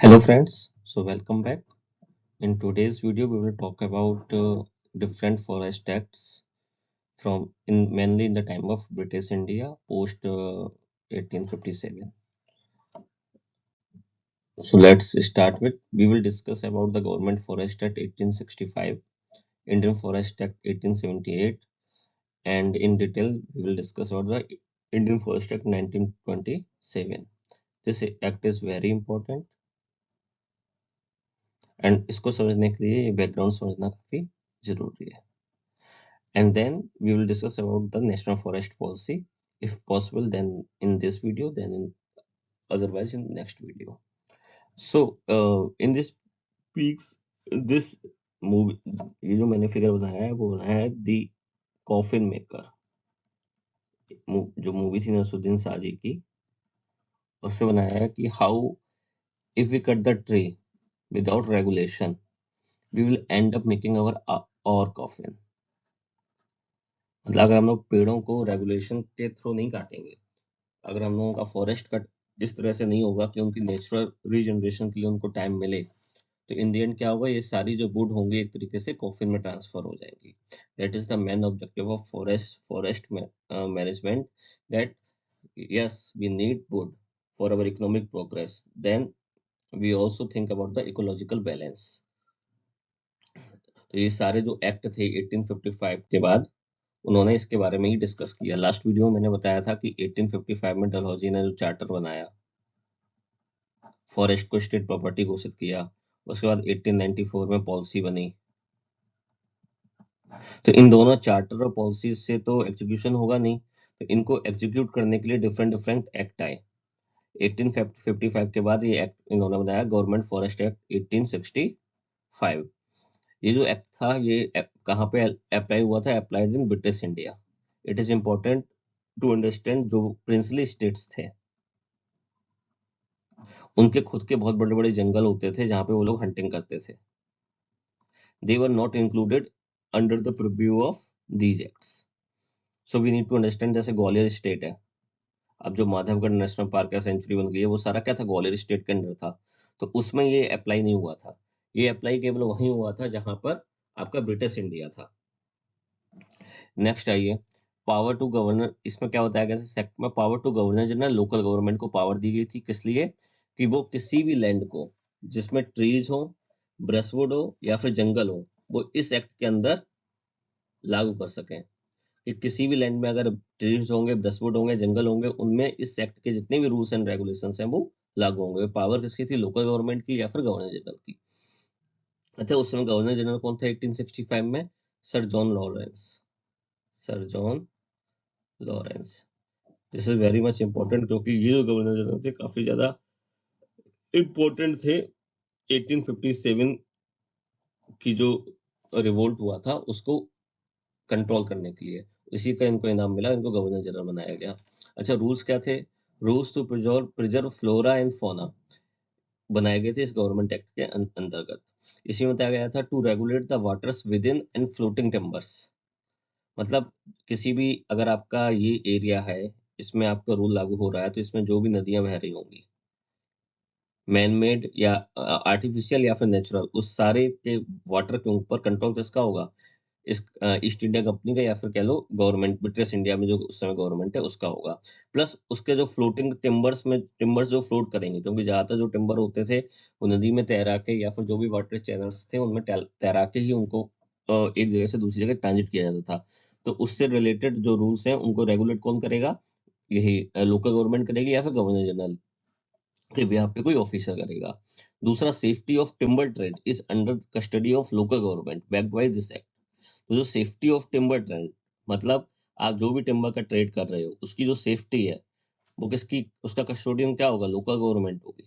Hello friends, so welcome back. In today's video, we will talk about different forest acts from mainly in the time of British India post 1857. So let's start with we will discuss about the Government Forest Act 1865, Indian Forest Act 1878, and in detail we will discuss about the Indian Forest Act 1927. This act is very important and इसको समझने के लिए background समझना काफी जरूरी है. And then we will discuss about the national forest policy if possible, then in this video, then in otherwise in next video. So in this speaks this movie, ये जो मैंने फिगर बनाया है वो बनाया है दी कॉफिन मेकर, जो movie थी नसरुद्दीन साजी की. उसमें बनाया है कि how if we cut the tree without regulation we will end up making our coffin. मतलब अगर हम लोग पेड़ों को रेगुलेशन के थ्रू नहीं काटेंगे, अगर हम लोगों का फॉरेस्ट कट इस तरह से नहीं होगा कि उनकी नेचुरल रीजनरेशन के लिए उनको टाइम मिले, तो इन दी एंड क्या होगा, ये सारी जो वुड होंगी एक तरीके से कॉफिन में ट्रांसफर हो जाएंगी. That is the main objective of forest management, that yes we need wood for our economic progress, then we also think about the ecological balance. तो ये सारे जो एक्ट थे 1855 के बाद उन्होंने इसके बारे में ही डिस्कस किया. लास्ट वीडियो में मैंने बताया था कि 1855 में डलहौजी ने जो चार्टर बनाया, फॉरेस्ट को स्टेट प्रॉपर्टी घोषित किया, उसके बाद 1894 में पॉलिसी बनी. तो इन दोनों चार्टर और पॉलिसी से तो एग्जीक्यूशन होगा नहीं, तो इनको एग्जीक्यूट करने के लिए डिफरेंट डिफरेंट एक्ट आए. 1855 के बाद ये एक्ट इन्होंने बनाया गवर्नमेंट फॉरेस्ट एक्ट 1865. ये जो एक्ट था ये कहाँ पे अप्लाई हुआ था? Applied in British India. It is important to understand जो प्रिंसली स्टेट्स थे उनके खुद के बहुत बड़े बड़े जंगल होते थे जहाँ पे वो लोग हंटिंग करते थे. They were not included under the purview of these acts. So we need to understand, जैसे ग्वालियर स्टेट है, अब जो माधवगढ़ नेशनल पार्क या सेंचुरी बन गई है वो सारा क्या था? ग्वालियर स्टेट के अंदर था. तो उसमें ये अप्लाई नहीं हुआ था. ये अप्लाई केवल वहीं हुआ था जहां पर आपका ब्रिटिश इंडिया था. नेक्स्ट आइए, पावर टू गवर्नर. इसमें क्या बताया गया सेक्ट में? Power to governor general, local government को पावर दी गई थी. किस लिए? कि वो किसी भी लैंड को जिसमें ट्रीज हो, ब्रशवुड हो या फिर जंगल हो, वो इस एक्ट के अंदर लागू कर सकें. कि किसी भी लैंड में अगर ट्रीज होंगे, ब्रशवुड होंगे, जंगल होंगे, उनमें इस एक्ट के जितने भी रूल्स एंड रेगुलेशंस हैं वो लागू होंगे. पावर किसकी थी? लोकल गवर्नमेंट की या फिर गवर्नर जनरल की. अच्छा, उस समय गवर्नर जनरल कौन था 1865 में? Sir John Lawrence. Sir John Lawrence. This is very much important क्योंकि ये जो गवर्नर जनरल थे काफी ज्यादा इंपॉर्टेंट थे 1857 की जो रिवोल्ट हुआ था उसको कंट्रोल करने के लिए. इसी का इनको इनाम मिला, इनको गवर्नर जनरल बनाया गया. अच्छा, रूल्स क्या थे? Rules to preserve flora and fauna बनाए गए थे इस गवर्नमेंट एक्ट के अंतर्गत. इसी में बताया गया था to regulate the waters within and floating timbers. मतलब किसी भी अगर आपका ये एरिया है, इसमें आपका रूल लागू हो रहा है, तो इसमें जो भी नदियां बह रही होंगी, मैन मेड या आर्टिफिशियल या फिर नेचुरल, उस सारे के वाटर के ऊपर कंट्रोल किसका होगा? इस ईस्ट इंडिया कंपनी का या फिर कह लो गवर्नमेंट, ब्रिटिश इंडिया में जो उस समय गवर्नमेंट है उसका होगा. प्लस उसके जो फ्लोटिंग टिम्बर्स में टिम्बर्स जो फ्लोट करेंगे, क्योंकि ज्यादातर जो टिम्बर होते थे वो नदी में तैरा के या फिर जो भी वाटर चैनल्स थे उनमें तैरा के ही उनको एक जगह से दूसरी जगह ट्रांजिट किया जाता था. तो उससे रिलेटेड जो रूल्स हैं उनको रेगुलेट कौन करेगा? यही लोकल गवर्नमेंट करेगी या फिर गवर्नर जनरल के बिहाफ पे कोई ऑफिसर करेगा. दूसरा, safety of timber trade is under custody of local government backed by this act. तो जो सेफ्टी ऑफ टिम्बर ट्रेड, मतलब आप जो भी टिम्बर का ट्रेड कर रहे हो उसकी जो सेफ्टी है वो किसकी, उसका कस्टोडियन क्या होगा? लोकल गवर्नमेंट होगी.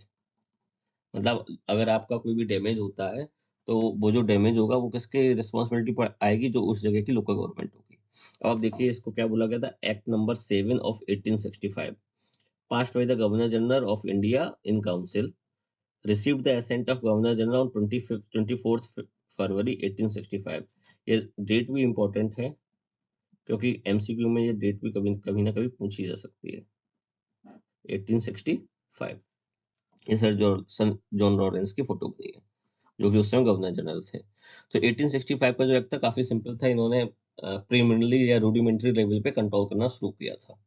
मतलब अगर आपका कोई भी डैमेज होता है तो वो जो डैमेज होगा वो किसके रिस्पॉन्सिबिलिटी पर आएगी? जो उस जगह की लोकल गवर्नमेंट होगी. अब आप देखिए इसको क्या बोला गया था? Act number 7 of 1865 passed by the Governor General of India in Council, received the assent of Governor General on 24th फरवरी 1865. ये डेट भी इंपॉर्टेंट है क्योंकि एमसीक्यू में ये डेट भी कभी कभी ना कभी पूछी जा सकती है. 1865. ये सर जॉन लॉरेंस की फोटो बनी है, जो कि उस समय गवर्नर जनरल थे। तो 1865 का जो एक्ट था काफी सिंपल था, इन्होंने प्रीमिनरी या रूडिमेंट्री लेवल पे कंट्रोल करना शुरू किया था।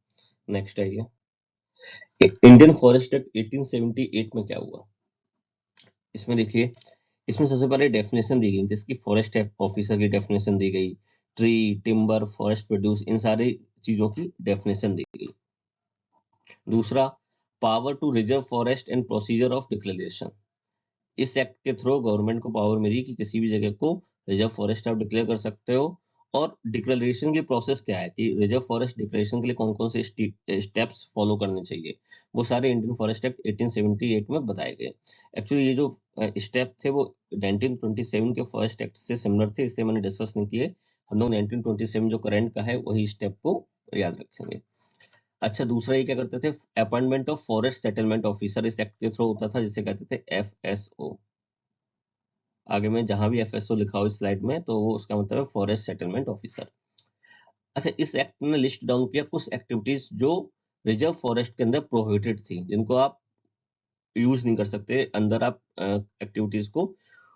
नेक्स्ट है ये इंडियन फॉरेस्ट एक्ट 1878 में क्या हुआ। इसमें देखिए, इसमें सबसे पहले डेफिनेशन दी गई, जिसकी फॉरेस्ट ऑफिसर की डेफिनेशन दी गई, ट्री, टिम्बर, फॉरेस्ट प्रोड्यूस, इन सारी चीजों की डेफिनेशन दी गई। दूसरा, power to reserve forest and procedure of declaration. इस एक्ट के थ्रू गवर्नमेंट को पावर मिली कि किसी भी जगह को रिजर्व फॉरेस्ट आप डिक्लेयर कर सकते हो। और डिक्लेरेशन की प्रोसेस क्या है कि रिजर्व फॉरेस्ट डिक्लेरेशन के लिए कौन कौन से स्टेप्स फॉलो करने चाहिए, वो सारे इंडियन फॉरेस्ट एक्ट 1878 में बताए गए। एक्चुअली ये जो स्टेप थे वो 1927 के फॉरेस्ट एक्ट से सिमिलर थे, इससे मैंने डिस्कस नहीं किए। हम लोग 1927 जो करंट का है वही स्टेप को याद रखेंगे। अच्छा, दूसरा ये क्या करते थे, appointment of forest settlement officer इस एक्ट के थ्रू होता था, जिसे कहते थे FSO। आगे में जहां भी FSO लिखा हो इस स्लाइड में तो वो उसका मतलब है फॉरेस्ट सेटलमेंट ऑफिसर। अच्छा, इस एक्ट ने लिस्ट डाउन किया कुछ एक्टिविटीज जो रिजर्व फॉरेस्ट के अंदर प्रोहिबिटेड थी, जिनको आप यूज नहीं कर सकते अंदर, आप एक्टिविटीज को,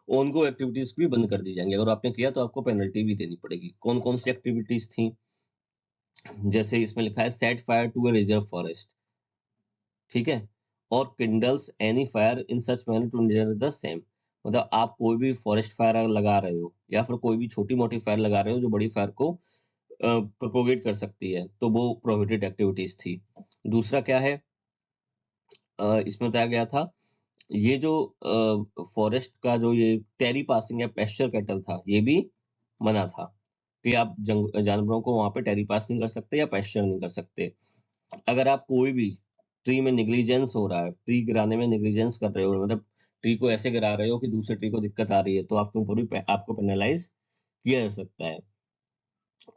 उनको एक्टिविटीज भी बंद कर दी जाएंगी। अगर आपने किया तो आपको पेनल्टी भी देनी पड़ेगी। कौन कौन सी एक्टिविटीज थी, जैसे इसमें लिखा है set fire to a reserve forest, ठीक है, और kindles any fire in such manner to near the same. मतलब आप कोई भी फॉरेस्ट फायर लगा रहे हो या फिर कोई भी छोटी मोटी फायर लगा रहे हो जो बड़ी फायर को प्रोपोगेट कर सकती है, तो वो प्रोहिबिटेड एक्टिविटीज थी। दूसरा क्या है, इसमें बताया गया था, ये जो फॉरेस्ट का जो ये टेरी पासिंग या पेस्चर कैटल था, ये भी मना था कि आप जानवरों को वहां पे टेरी पास नहीं कर सकते या पेस्चर नहीं कर सकते। अगर आप कोई भी ट्री में निग्लिजेंस हो रहा है, ट्री गिराने में निग्लिजेंस कर रहे हो, मतलब ट्री को ऐसे गिरा रहे हो कि दूसरे ट्री को दिक्कत आ रही है, तो आपके ऊपर भी आपको पेनलाइज किया जा सकता है।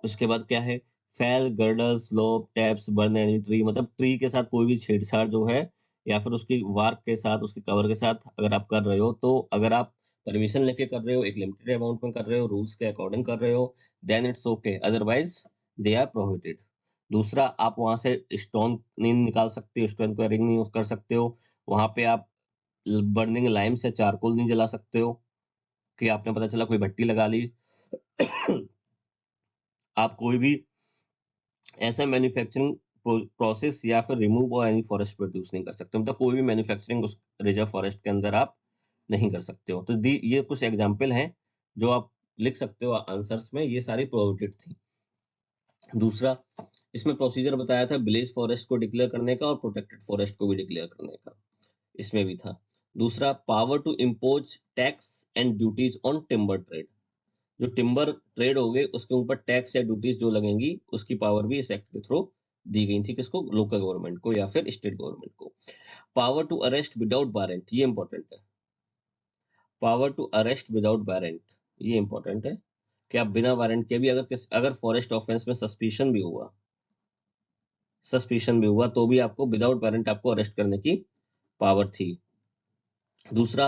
उसके बाद क्या है, fail, girders, slope, taps, burn any tree, मतलब ट्री के साथ कोई भी छेड़छाड़ जो है या फिर उसकी वार्क के साथ, उसके कवर के साथ अगर आप कर रहे हो, तो अगर आप परमिशन लेके कर रहे हो, एक लिमिटेड अमाउंट में कर रहे हो, रूल्स के अकॉर्डिंग कर रहे हो, then it's okay, otherwise they are prohibited. दूसरा, आप वहां से स्टोन नहीं निकाल सकते, स्टोन को रिंग नहीं कर सकते हो। वहां पे आप बर्निंग लाइम से चारकोल नहीं जला सकते हो कि आपने पता चला कोई भट्टी लगा ली। आप कोई भी ऐसा मैन्युफैक्चरिंग प्रोसेस या फिर रिमूव और एनी फॉरेस्ट प्रोड्यूस नहीं कर सकते, मतलब कोई भी मैन्युफैक्चरिंग उस रिजर्व फॉरेस्ट के अंदर आप नहीं कर सकते हो। तो ये कुछ एग्जांपल हैं जो आप लिख सकते हो आंसर्स में, ये सारी प्रोहिबिटेड थी। दूसरा, इसमें प्रोसीजर बताया था विलेज फॉरेस्ट को डिक्लेयर करने का और प्रोटेक्टेड फॉरेस्ट को भी डिक्लेयर करने का, इसमें भी था। दूसरा, power to impose tax and duties on timber trade. जो टिम्बर ट्रेड हो गए उसके ऊपर टैक्स या ड्यूटीज जो लगेंगी, उसकी पावर भी इस एक्ट के थ्रू दी गई थी, किसको, लोकल गवर्नमेंट को या फिर स्टेट गवर्नमेंट को। Power to arrest without warrant, ये इंपॉर्टेंट है, power to arrest without warrant, ये इंपॉर्टेंट है कि आप बिना वारंट के भी अगर फॉरेस्ट ऑफेंस में सस्पिशन भी हुआ तो भी आपको विदाउट वारंट आपको अरेस्ट करने की पावर थी। दूसरा,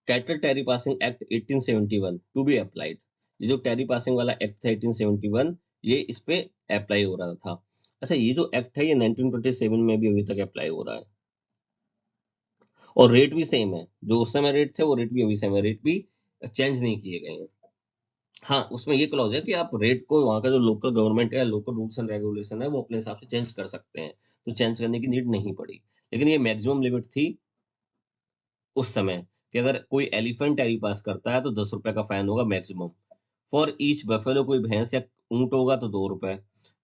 cattle trespass act 1871 to be applied. ये जो टेरी पासिंग वाला एक्ट था 1871, ये इस पे अप्लाई हो रहा था। अच्छा, ये जो एक्ट है ये 1927 में भी अभी तक अप्लाई हो रहा है, और रेट भी सेम है, जो उस समय रेट थे वो रेट भी अभी सेम है, रेट भी चेंज नहीं किए गए हैं। हाँ, उसमें ये क्लॉज है कि आप रेट को वहाँ का जो लोकल गवर्नमेंट है या लोकल रूल्स एंड रेगुलेशन है वो अपने हिसाब से चेंज कर सकते हैं, तो चेंज करने की नीड नहीं पड़ी। लेकिन ये मैक्सिमम लिमिट थी उस समय कि अगर कोई एलिफेंट टैरी पास करता है तो 10 रुपए का फाइन होगा मैक्सिमम। फॉर ईच बफेलो, कोई भैंस या ऊंट होगा तो 2 रुपए।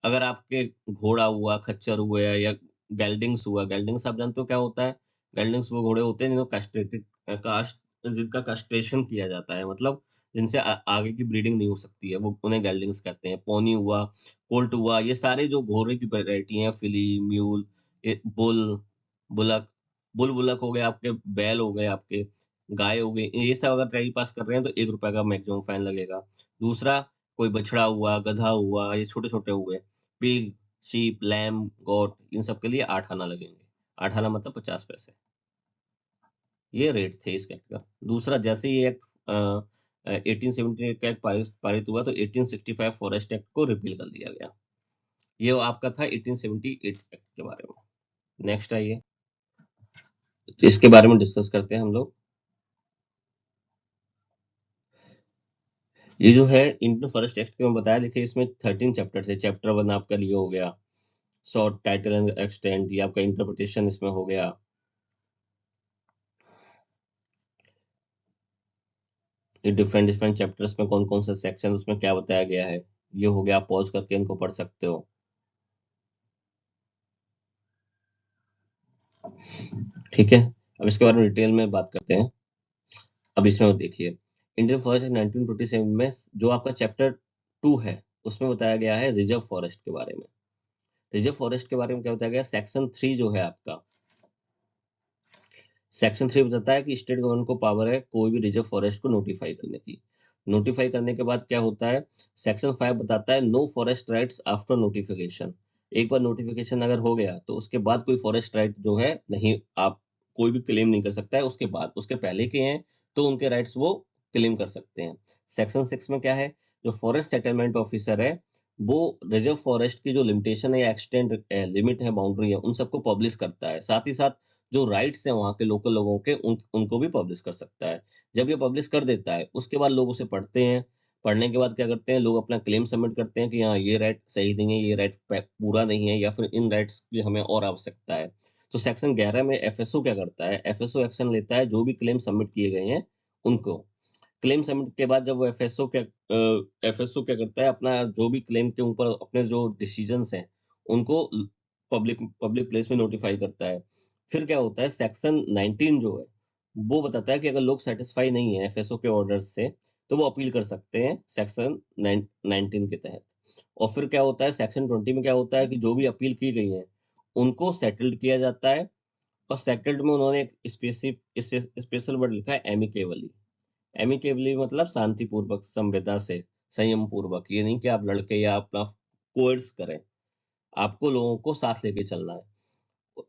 अगर आपके घोड़ा हुआ, खच्चर हुआ या गेल्डिंग्स हुआ, गेल्डिंग्स आप जानते हो क्या होता है, गेल्डिंग्स वो घोड़े होते हैं जिनको जिनका कास्ट्रेशन किया जाता है, मतलब जिनसे आगे की ब्रीडिंग नहीं हो सकती है, वो उन्हें गेल्डिंग्स कहते हैं। पोनी हुआ, कोल्ट हुआ, ये सारे जो घोड़े की वैरायटी हैं, filly, mule, bull, bullock, bull bullock हो गए आपके, बैल हो गए आपके, गाय हो गई, ये सब अगर ट्रेरी पास कर रहे हैं तो 1 रुपए का मैक्सिमम फाइन लगेगा। दूसरा, कोई बछड़ा हुआ, गधा हुआ, ये छोटे छोटे हुए, पिग, शीप, लैम, गोट, इन सब के लिए 8 आना लगेंगे। 8 आना मतलब 50 पैसे। ये रेट थे इस एक्ट का। दूसरा, जैसे ये एक्ट 1878 का एक्ट पारित हुआ तो 1865 फॉरेस्ट एक्ट को रिपील कर दिया गया। ये आपका था 1878 एक्ट के बारे में। नेक्स्ट आइए, तो इसके बारे में डिस्कस करते हैं हम लोग। ये जो है इंडियन फॉरेस्ट एक्ट के में बताया, देखिए इसमें 13 चैप्टर थे। चैप्टर 1 आपका लिए हो गया शॉर्ट टाइटल एंड एक्सटेंट, ये आपका इंटरप्रिटेशन इसमें हो गया। ये डिफरेंट डिफरेंट चैप्टर्स में कौन कौन सा सेक्शन उसमें क्या बताया गया है, ये हो गया। आप पॉज करके इनको पढ़ सकते हो। ठीक है, अब इसके बारे में डिटेल में बात करते हैं। अब इसमें देखिए इंडियन फॉरेस्ट एक्ट 1927 में जो आपका चैप्टर 2 है उसमें बताया गया है रिजर्व फॉरेस्ट के बारे में। रिजर्व फॉरेस्ट के बारे में क्या बताया गया, सेक्शन 3 जो है आपका, सेक्शन 3 बताता है कि स्टेट गवर्नमेंट को पावर है कोई भी रिजर्व फॉरेस्ट को नोटिफाई करने की। नोटिफाई करने के बाद क्या होता है, सेक्शन 5 बताता है no forest rights after notification. एक बार नोटिफिकेशन अगर हो गया तो उसके बाद कोई फॉरेस्ट राइट जो है नहीं, आप कोई भी क्लेम नहीं कर सकता है उसके बाद। उसके पहले के हैं तो उनके राइट्स वो क्लेम कर सकते हैं। सेक्शन 6 में क्या है, जो फॉरेस्ट सेटलमेंट ऑफिसर है वो रिजर्व फॉरेस्ट की जो लिमिटेशन है या एक्सटेंड लिमिट है, बाउंड्री है, उन सबको पब्लिश करता है। साथ ही साथ जो राइट्स हैं वहाँ के लोकल लोगों के उनको भी पब्लिश कर सकता है। जब ये पब्लिश कर देता है उसके बाद लोग उसे पढ़ते हैं। पढ़ने के बाद क्या करते हैं, लोग अपना क्लेम सबमिट करते हैं कि हाँ ये राइट सही नहीं है, ये राइट पूरा नहीं है, या फिर इन राइट्स की हमें और आवश्यकता है। तो सेक्शन 11 में एफएसओ क्या करता है, एफएसओ एक्शन लेता है जो भी क्लेम सबमिट किए गए हैं उनको। क्लेम सबमिट के बाद जब वो एफएसओ क्या करता है, अपना जो भी क्लेम के ऊपर अपने जो डिसीजंस हैं उनको पब्लिक पब्लिक प्लेस में नोटिफाई करता है। फिर क्या होता है, सेक्शन 19 जो है वो बताता है कि अगर लोग सेटिस्फाई नहीं है एफएसओ के ऑर्डर्स से तो वो अपील कर सकते हैं सेक्शन 19 के तहत। और फिर क्या होता है, सेक्शन 20 में क्या होता है कि जो भी अपील की गई है उनको सेटल्ड किया जाता है। और सेटल्ड में उन्होंने एक स्पेशल वर्ड लिखा है एमिकेबली। एमिकेबली मतलब शांतिपूर्वक, संवेदना से, संयम पूर्वक। ये नहीं कि आप लड़के या अपना कोर्स करें, आपको लोगों को साथ लेके चलना है।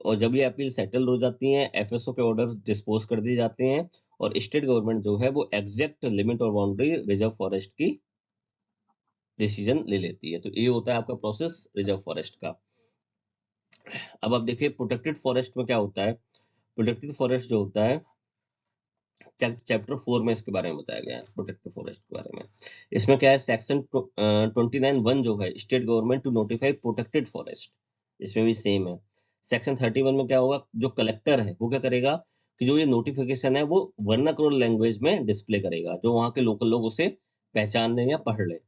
और जब ये अपील सेटल हो जाती हैं, एफएसओ के ऑर्डर डिस्पोज कर दिए जाते हैं और स्टेट गवर्नमेंट जो है वो एग्जैक्ट लिमिट और बाउंड्री रिजर्व फॉरेस्ट की डिसीजन ले लेती है। तो ये होता है आपका प्रोसेस रिजर्व फॉरेस्ट का। अब आप देखिए प्रोटेक्टेड फॉरेस्ट में क्या होता है। प्रोटेक्टेड फॉरेस्ट जो होता है चैप्टर 4 में इसके बारे में बताया गया है, प्रोटेक्टेड फॉरेस्ट के बारे में। इसमें क्या है, सेक्शन 29(1) जो है state government to notify protected forest, इसमें भी सेम है। सेक्शन 31 में क्या होगा, जो कलेक्टर है वो क्या करेगा कि जो ये नोटिफिकेशन है वो वर्नाक्युलर लैंग्वेज में डिस्प्ले करेगा, जो वहाँ के लोकल लोग उसे पहचान लें या पढ़ लें।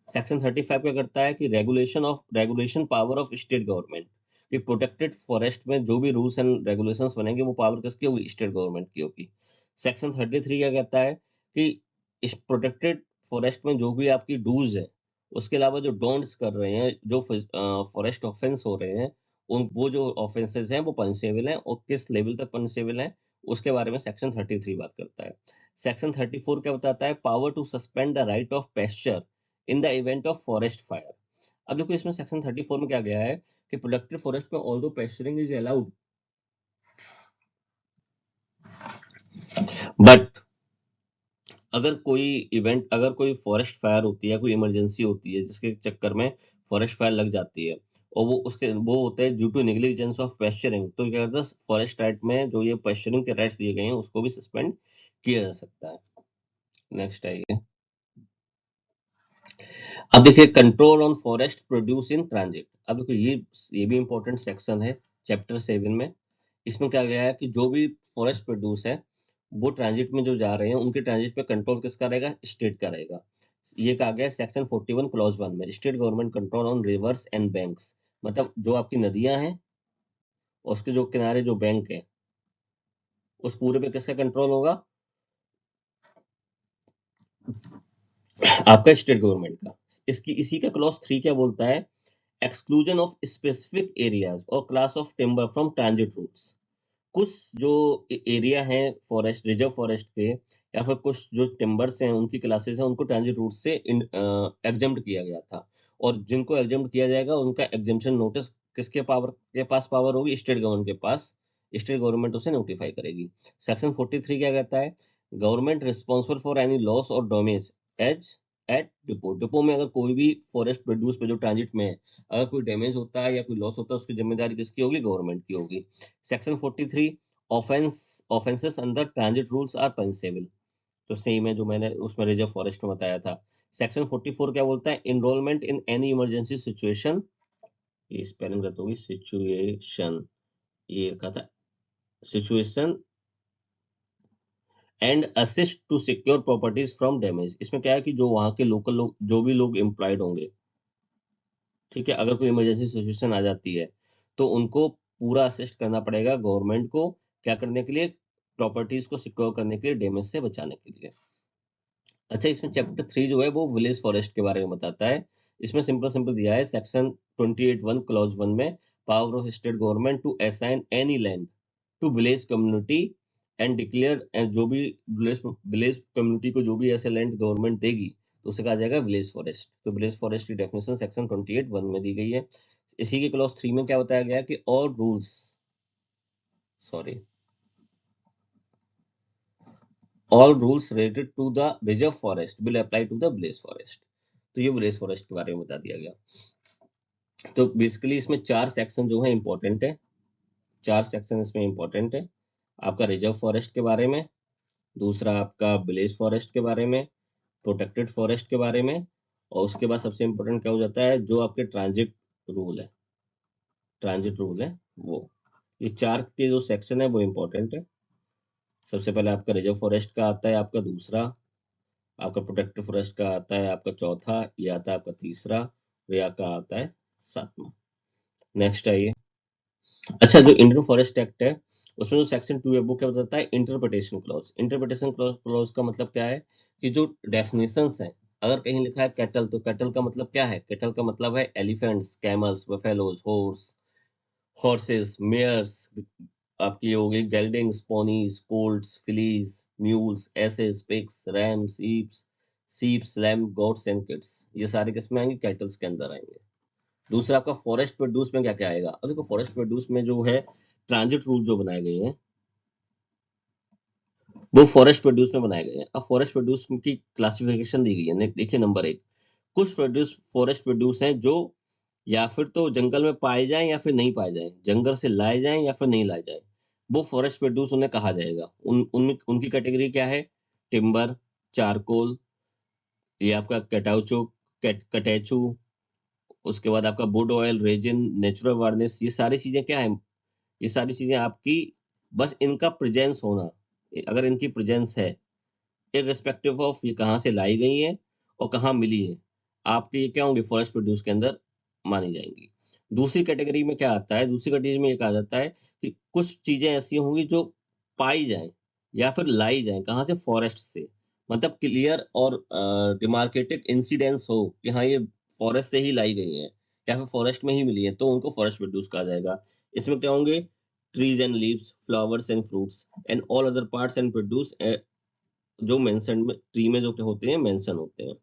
सेक्शन 35 क्या करता है कि regulation power of state government, कि प्रोटेक्टेड फॉरेस्ट में जो भी रूल्स एंड रेगुलेशंस बनेंगे वो पावर किसकी होगी, स्टेट गवर्नमेंट की होगी। सेक्शन 33 क्या कहता है कि इस प्रोटेक्टेड फॉरेस्ट में जो भी आपकी डूज है उसके अलावा जो डोंट्स कर रहे हैं, जो फॉरेस्ट ऑफेंस हो रहे हैं, उन वो जो ऑफेंसेस हैं वो पनिशेबल हैं और किस लेवल तक पनिशेबल हैं उसके बारे में सेक्शन 33 बात करता है। सेक्शन 34 क्या बताता है, power to suspend the right of pasture in the event of forest fire. अब देखो इसमें सेक्शन 34 में क्या गया है कि प्रोटेक्टेड फॉरेस्ट में ऑल्दो पेस्चरिंग इज अलाउड, बट अगर कोई फॉरेस्ट फायर होती है, कोई इमरजेंसी होती है जिसके चक्कर में फॉरेस्ट फायर लग जाती है और वो होता है ड्यू टू नेग्लिजेंस ऑफ पेस्चरिंग, तो क्या करता है फॉरेस्ट राइट में जो ये पेस्चरिंग के राइट्स दिए गए हैं उसको भी सस्पेंड किया जा सकता है। नेक्स्ट आइए। अब देखिए control on forest produce in transit. अब देखो ये भी इंपॉर्टेंट सेक्शन है चैप्टर 7 में। इसमें क्या गया है कि जो भी फॉरेस्ट प्रोड्यूस है वो ट्रांजिट में जो जा रहे हैं उनके ट्रांजिट पे कंट्रोल किसका रहेगा, स्टेट का रहेगा। ये कहा गया सेक्शन 41 क्लॉज 1 में, state government control on reverse and banks. मतलब जो आपकी नदियां हैं और उसके जो किनारे जो बैंक है उस पूरे पे किसका कंट्रोल होगा, आपका स्टेट गवर्नमेंट का। इसकी इसी का क्लॉज 3 क्या बोलता है, एक्सक्लूजन ऑफ स्पेसिफिक एरियाज और class of timber from transit routes. कुछ जो एरिया हैं फॉरेस्ट रिजर्व फॉरेस्ट के या फिर कुछ जो टिम्बर्स हैं उनकी क्लासेस हैं उनको ट्रांजिट रूट से एग्जम्प्ट किया गया था। और जिनको एग्जम्प्ट किया जाएगा उनका एग्जम्पशन नोटिस के पास पावर होगी, स्टेट गवर्नमेंट के पास। स्टेट गवर्नमेंट उसे नोटिफाई करेगी। सेक्शन 43 क्या कहता है, government responsible for any loss और damage as at depot. Depot में अगर कोई भी फॉरेस्ट प्रोड्यूस पे जो ट्रांजिट में है अगर कोई डैमेज होता है या कोई लॉस होता है उसकी जिम्मेदारी किसकी होगी, गवर्नमेंट की होगी। Section 43 offences under transit rules are punishable, तो सेम है जो मैंने उसमें रिजर्व फॉरेस्ट में बताया था। सेक्शन 44 क्या बोलता है, enrolment in any emergency situation, ये स्पेलिंग गलत होगी, सिचुएशन, ये लिखा था situation, and assist to secure properties from damage. इसमें क्या है कि जो वहां के लोकल लोग, जो भी लोग एम्प्लॉयड होंगे, ठीक है, अगर कोई इमरजेंसी सिचुएशन आ जाती है तो उनको पूरा असिस्ट करना पड़ेगा गवर्नमेंट को, क्या करने के लिए, प्रॉपर्टीज को सिक्योर करने के लिए, डैमेज से बचाने के लिए। अच्छा, इसमें चैप्टर 3 जो है वो विलेज फॉरेस्ट के बारे में बताता है। इसमें सिंपल सिंपल दिया है, सेक्शन 28(1) क्लॉज 1 में, power of state government to assign any land to village community and declare, and जो भी विलेज कम्युनिटी को जो भी ऐसे लैंड गवर्नमेंट देगी तो उसे कहा जाएगा विलेज फॉरेस्ट। तो विलेज फॉरेस्ट की डेफिनेशन सेक्शन 28(1) में दी गई है। इसी के क्लॉज 3 में क्या बताया गया कि all rules, sorry, all rules related to the reserve forest will apply to the village forest। तो ये विलेज फॉरेस्ट के बारे में बता दिया गया। तो बेसिकली इसमें 4 सेक्शन जो है इंपॉर्टेंट है, 4 सेक्शन इसमें इंपॉर्टेंट है। आपका रिजर्व फॉरेस्ट के बारे में, दूसरा आपका विलेज फॉरेस्ट के बारे में, प्रोटेक्टेड फॉरेस्ट के बारे में, और उसके बाद सबसे इंपॉर्टेंट क्या हो जाता है, जो आपके ट्रांजिट रूल है, ट्रांजिट रूल है वो। ये 4 के जो सेक्शन है वो इंपॉर्टेंट है। सबसे पहले आपका रिजर्व फॉरेस्ट का आता है आपका दूसरा, आपका प्रोटेक्टिव फॉरेस्ट का आता है आपका चौथा, ये आता है आपका तीसरा, और ये आपका आता है 7वां। नेक्स्ट आइए। अच्छा, जो इंडियन फॉरेस्ट एक्ट है उसमें जो सेक्शन 2 है वो क्या बताता है, इंटरप्रिटेशन क्लॉज। इंटरप्रिटेशन क्लॉज का मतलब क्या है कि जो डेफिनेशंस है, अगर कहीं लिखा है कैटल, तो कैटल का मतलब क्या है, कैटल का मतलब है elephants, camels, buffaloes, horses, mares, आपकी हो गई geldings, ponies, colts, fillies, mules, asses, pigs, rams, sheeps, lamb, goats and kids, ये सारे किसमें आएंगे, कैटल्स के अंदर आएंगे। दूसरा आपका फॉरेस्ट प्रोड्यूस में क्या क्या आएगा, अब देखो फॉरेस्ट प्रोड्यूस में जो है ट्रांजिट रूल जो बनाए गए हैं वो फॉरेस्ट प्रोड्यूस में बनाए गए हैं। अब फॉरेस्ट प्रोड्यूस की क्लासिफिकेशन दी गई है, देखिए नंबर 1, कुछ प्रोड्यूस फॉरेस्ट प्रोड्यूस हैं जो या फिर तो जंगल में पाए जाएं या फिर नहीं पाए जाएं, जंगल से लाए जाएं या फिर नहीं लाए जाएं, वो फॉरेस्ट प्रोड्यूस उन्हें कहा जाएगा। उनकी कैटेगरी क्या है, टिम्बर, चारकोल, ये आपका कटाउचो, कटेचू, उसके बाद आपका would oil, resin, natural varnish, ये सारी चीजें क्या है, ये सारी चीजें आपकी, बस इनका प्रेजेंस होना, अगर इनकी प्रेजेंस है, इररिस्पेक्टिव ऑफ ये कहाँ से लाई गई है और कहाँ मिली है, आपके ये क्या होंगे, फॉरेस्ट प्रोड्यूस के अंदर मानी जाएंगी। दूसरी कैटेगरी में क्या आता है, दूसरी कैटेगरी में ये कहा जाता है कि कुछ चीजें ऐसी होंगी जो पाई जाएं या फिर लाई जाएं, कहाँ से, फॉरेस्ट से, मतलब क्लियर और डिमार्केटेड इंसिडेंस हो कि हाँ ये फॉरेस्ट से ही लाई गई है या फिर फॉरेस्ट में ही मिली है, तो उनको फॉरेस्ट प्रोड्यूस कहा जाएगा। इसमें क्या होंगे, trees and leaves, flowers and fruits and all other parts and produce, जो मेंशन में ट्री में जो क्या होते हैं, मेंशन होते हैं।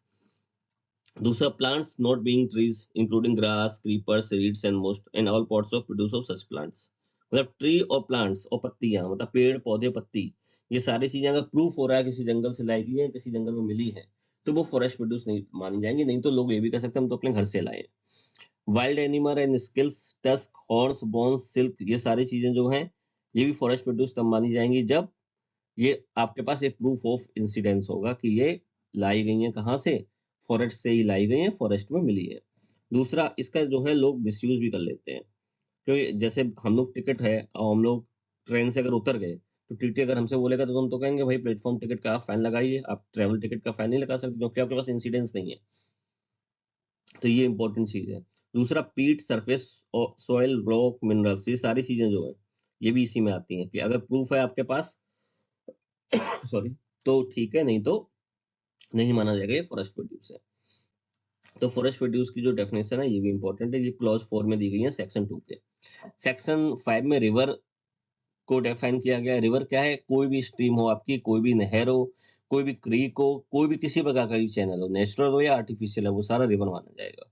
दूसरा, plants not being trees including grass, creepers, reads and most and all parts of produce of such plants. मतलब ट्री और प्लांट्स और पत्तियां, मतलब पेड़ पौधे पत्ती, ये सारी चीजें अगर प्रूफ हो रहा है किसी जंगल से लाई गई है, किसी जंगल में मिली है, तो वो फॉरेस्ट प्रोड्यूस नहीं मानी जाएंगी। नहीं तो लोग ये भी कह सकते हैं हम तो अपने घर से लाए। Wild animal and skills, tusk, horns, bones, silk, ये सारी चीजें जो हैं ये भी फॉरेस्ट प्रोड्यूस तब मानी जाएंगी जब ये आपके पास एक प्रूफ ऑफ इंसिडेंस होगा कि ये लाई गई है कहाँ से, फॉरेस्ट से ही लाई गई है, फॉरेस्ट में मिली है। दूसरा, इसका जो है लोग मिसयूज भी कर लेते हैं, क्योंकि जैसे हम लोग टिकट है और हम लोग ट्रेन से अगर उतर गए तो टीटी अगर हमसे बोलेगा तो हम तो कहेंगे भाई प्लेटफॉर्म टिकट का आप फाइन लगाइए, आप ट्रेवल टिकट का फाइन नहीं लगा सकते क्योंकि आपके पास इंसिडेंस नहीं है। तो ये इंपॉर्टेंट चीज है। दूसरा, पीट, सरफेस, सॉइल, रॉक, मिनरल्स, ये सारी चीजें जो है ये भी इसी में आती हैं कि अगर प्रूफ है आपके पास सॉरी, तो ठीक है, नहीं तो नहीं माना जाएगा ये फॉरेस्ट प्रोड्यूस है। तो फॉरेस्ट प्रोड्यूस की जो डेफिनेशन है ये भी इंपॉर्टेंट है, ये क्लॉज 4 में दी गई है सेक्शन 2 के। सेक्शन 5 में रिवर को डिफाइन किया गया है। रिवर क्या है, कोई भी स्ट्रीम हो आपकी, कोई भी नहर हो, कोई भी क्रीक हो, कोई भी किसी प्रकार का भी चैनल हो, नेचुरल हो या आर्टिफिशियल है, वो सारा रिवर माना जाएगा।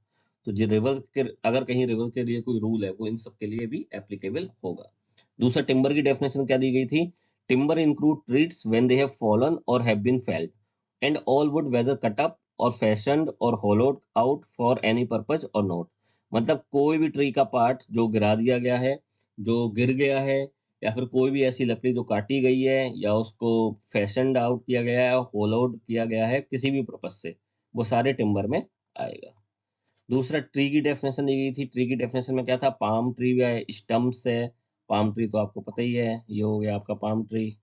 तो जो रिवर के, अगर कहीं रिवर के लिए कोई रूल है वो इन सब के लिए भी एप्लीकेबल होगा। दूसरा, टिम्बर की डेफिनेशन क्या दी गई थी, timber include trees when they have fallen और have been felled and all wood whether cut up और फैशन्ड और hollowed out for any purpose और नॉट। मतलब कोई भी ट्री का पार्ट जो गिरा दिया गया है, जो गिर गया है या फिर कोई भी ऐसी लकड़ी जो काटी गई है या उसको फैशनड आउट किया गया है, होल आउट किया गया है किसी भी पर्पज से, वो सारे टिम्बर में आएगा। दूसरा, ट्री की डेफिनेशन दी गई थी। ट्री की डेफिनेशन में क्या था, पाम ट्री है, स्टम्प्स है। पाम ट्री तो आपको पता ही है, ये हो गया आपका पाम ट्री,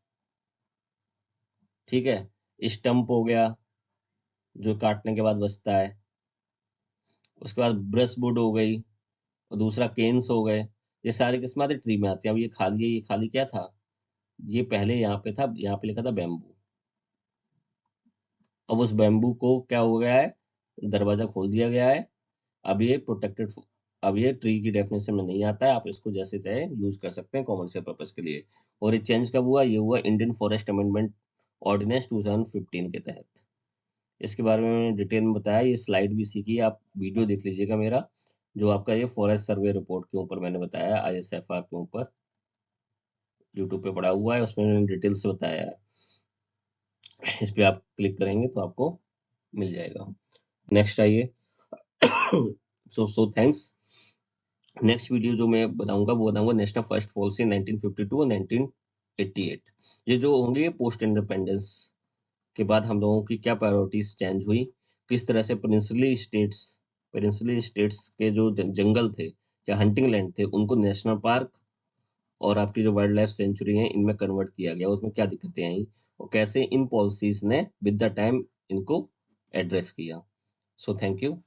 ठीक है। स्टम्प हो गया जो काटने के बाद बचता है। उसके बाद ब्रश वुड हो गई, और दूसरा केन्स हो गए। ये सारे किस्म आते ट्री में आते हैं। अब ये खाली है, ये खाली क्या था, ये पहले यहाँ पे था, यहाँ पे लिखा था बैम्बू। अब उस बैम्बू को क्या हो गया है, दरवाजा खोल दिया गया है। अब ये प्रोटेक्टेड, अब ये ट्री की डेफिनेशन में नहीं आता है। आप इसको जैसे चाहे यूज कर सकते हैं कॉमर्शियल पर्पज के लिए। और ये चेंज कब हुआ, ये हुआ इंडियन फॉरेस्ट अमेंडमेंट ऑर्डिनेंस 2015 के तहत। इसके बारे में मैंने डिटेल में बताया, ये स्लाइड भी सीखी है, आप वीडियो देख लीजिएगा मेरा, जो आपका ये फॉरेस्ट सर्वे रिपोर्ट के ऊपर मैंने बताया, ISFR के ऊपर यूट्यूब पे पड़ा हुआ है, उसमें मैंने डिटेल से बताया है। इस पे आप क्लिक करेंगे तो आपको मिल जाएगा। नेक्स्ट आइए। So thanks. नेक्स्ट वीडियो जो मैं बताऊंगा वो बताऊंगा नेशनल फर्स्ट पॉलिसी 1952 और 1988। ये जो होंगे पोस्ट इंडिपेंडेंस के बाद हम लोगों की क्या प्रायोरिटीज चेंज हुई, किस तरह से पेनिनसुली स्टेट्स के जो जंगल थे या हंटिंग लैंड थे उनको नेशनल पार्क और आपकी जो वाइल्ड लाइफ सेंचुरी है इनमें कन्वर्ट किया गया, उसमें क्या दिक्कतें आई और कैसे इन पॉलिसीज ने विद द टाइम इनको एड्रेस किया। So thank you.